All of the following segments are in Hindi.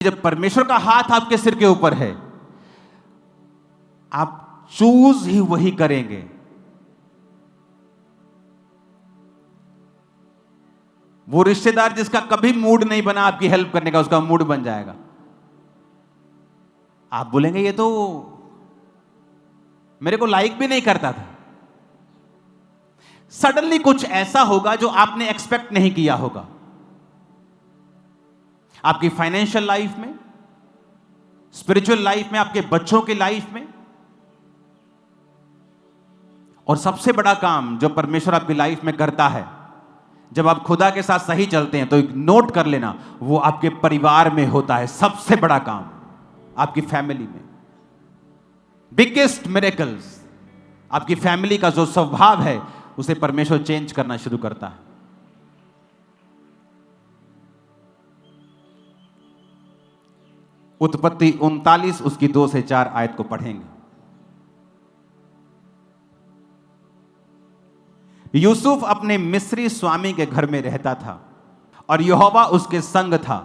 जब परमेश्वर का हाथ आपके सिर के ऊपर है, आप चूज ही वही करेंगे। वो रिश्तेदार जिसका कभी मूड नहीं बना आपकी हेल्प करने का, उसका मूड बन जाएगा। आप बोलेंगे ये तो मेरे को लाइक भी नहीं करता था। सडनली कुछ ऐसा होगा जो आपने एक्सपेक्ट नहीं किया होगा। आपकी फाइनेंशियल लाइफ में, स्पिरिचुअल लाइफ में, आपके बच्चों की लाइफ में। और सबसे बड़ा काम जो परमेश्वर आपकी लाइफ में करता है, जब आप खुदा के साथ सही चलते हैं, तो एक नोट कर लेना, वो आपके परिवार में होता है। सबसे बड़ा काम आपकी फैमिली में। बिगेस्ट मिरेकल्स आपकी फैमिली का जो स्वभाव है, उसे परमेश्वर चेंज करना शुरू करता है। उत्पत्ति 39 उसकी 2 से 4 आयत को पढ़ेंगे। यूसुफ अपने मिस्री स्वामी के घर में रहता था और यहोवा उसके संग था,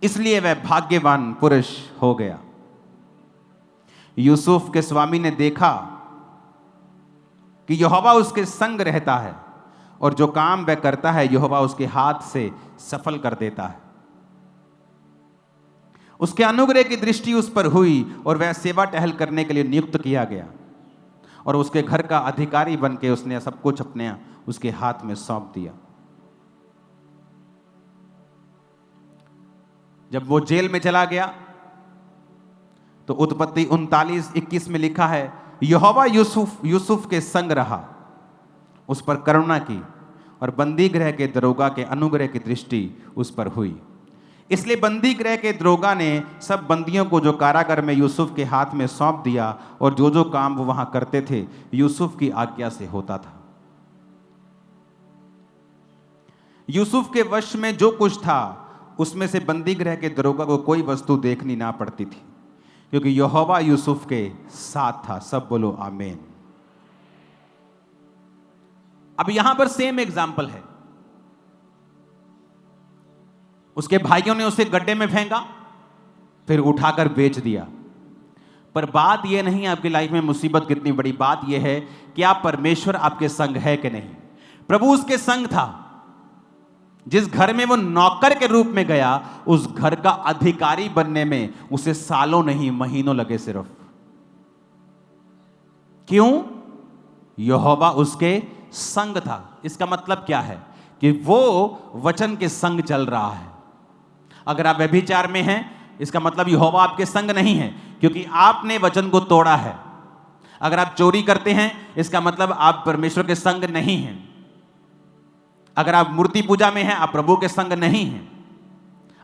इसलिए वह भाग्यवान पुरुष हो गया। यूसुफ के स्वामी ने देखा कि यहोवा उसके संग रहता है और जो काम वह करता है यहोवा उसके हाथ से सफल कर देता है। उसके अनुग्रह की दृष्टि उस पर हुई और वह सेवा टहल करने के लिए नियुक्त किया गया और उसके घर का अधिकारी बनके उसने सब कुछ अपने उसके हाथ में सौंप दिया। जब वो जेल में चला गया तो उत्पत्ति 39:21 में लिखा है, यहोवा यूसुफ के संग रहा, उस पर करुणा की और बंदी गृह के दरोगा के अनुग्रह की दृष्टि उस पर हुई। इसलिए बंदी गृह के दरोगा ने सब बंदियों को जो कारागार में यूसुफ के हाथ में सौंप दिया और जो जो काम वो वहां करते थे यूसुफ की आज्ञा से होता था। यूसुफ के वश में जो कुछ था उसमें से बंदी गृह के दरोगा को कोई वस्तु देखनी ना पड़ती थी, क्योंकि यहोवा यूसुफ के साथ था। सब बोलो आमीन। अब यहां पर सेम एग्जाम्पल है। उसके भाइयों ने उसे गड्ढे में फेंका, फिर उठाकर बेच दिया। पर बात यह नहीं, आपकी लाइफ में मुसीबत कितनी बड़ी, बात यह है कि आप परमेश्वर आपके संग है कि नहीं। प्रभु उसके संग था। जिस घर में वो नौकर के रूप में गया, उस घर का अधिकारी बनने में उसे सालों नहीं महीनों लगे सिर्फ। क्यों? यहोवा उसके संग था। इसका मतलब क्या है कि वो वचन के संग चल रहा है। अगर आप व्यभिचार में हैं, इसका मतलब यहोवा आपके संग नहीं है, क्योंकि आपने वचन को तोड़ा है। अगर आप चोरी करते हैं, इसका मतलब आप परमेश्वर के संग नहीं हैं। अगर आप मूर्ति पूजा में हैं, आप प्रभु के संग नहीं हैं।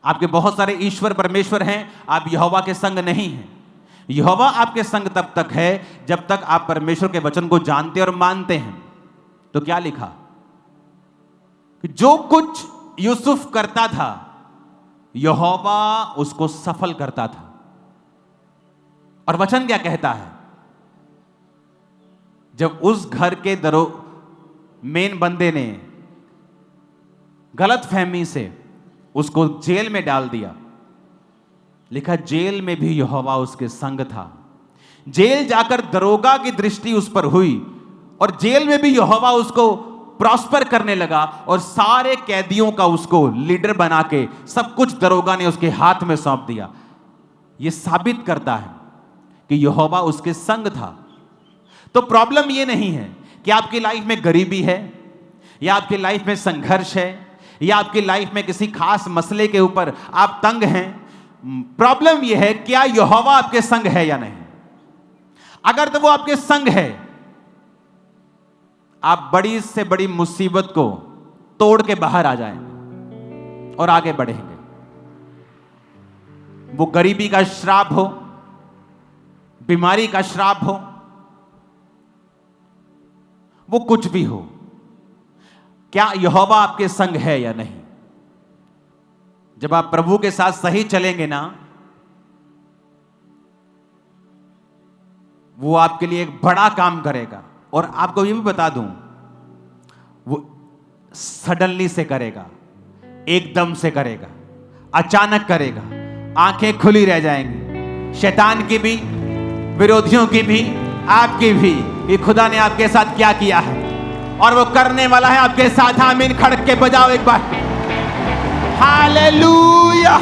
आपके बहुत सारे ईश्वर परमेश्वर हैं, आप यहोवा के संग नहीं हैं। यहोवा आपके संग तब तक है जब तक आप परमेश्वर के वचन को जानते और मानते हैं। तो क्या लिखा कि जो कुछ यूसुफ करता था यहोवा उसको सफल करता था। और वचन क्या कहता है? जब उस घर के मेन बंदे ने गलत फहमी से उसको जेल में डाल दिया, लिखा जेल में भी यहोवा उसके संग था। जेल जाकर दरोगा की दृष्टि उस पर हुई और जेल में भी यहोवा उसको प्रॉस्पर करने लगा और सारे कैदियों का उसको लीडर बना के सब कुछ दरोगा ने उसके हाथ में सौंप दिया। यह साबित करता है कि यहोवा उसके संग था। तो प्रॉब्लम यह नहीं है कि आपकी लाइफ में गरीबी है या आपकी लाइफ में संघर्ष है या आपकी लाइफ में किसी खास मसले के ऊपर आप तंग हैं। प्रॉब्लम यह है क्या यहोवा आपके संग है या नहीं। अगर तो वो आपके संग है, आप बड़ी से बड़ी मुसीबत को तोड़ के बाहर आ जाएंगे और आगे बढ़ेंगे। वो गरीबी का श्राप हो, बीमारी का श्राप हो, वो कुछ भी हो, क्या यहोवा आपके संग है या नहीं। जब आप प्रभु के साथ सही चलेंगे ना, वो आपके लिए एक बड़ा काम करेगा। और आपको ये भी बता दूं, वो सडनली से करेगा, एकदम से करेगा, अचानक करेगा। आंखें खुली रह जाएंगी, शैतान की भी, विरोधियों की भी, आपकी भी, कि खुदा ने आपके साथ क्या किया है और वो करने वाला है आपके साथ। आमीन खड़क के बजाओ एक बार। हालेलुया।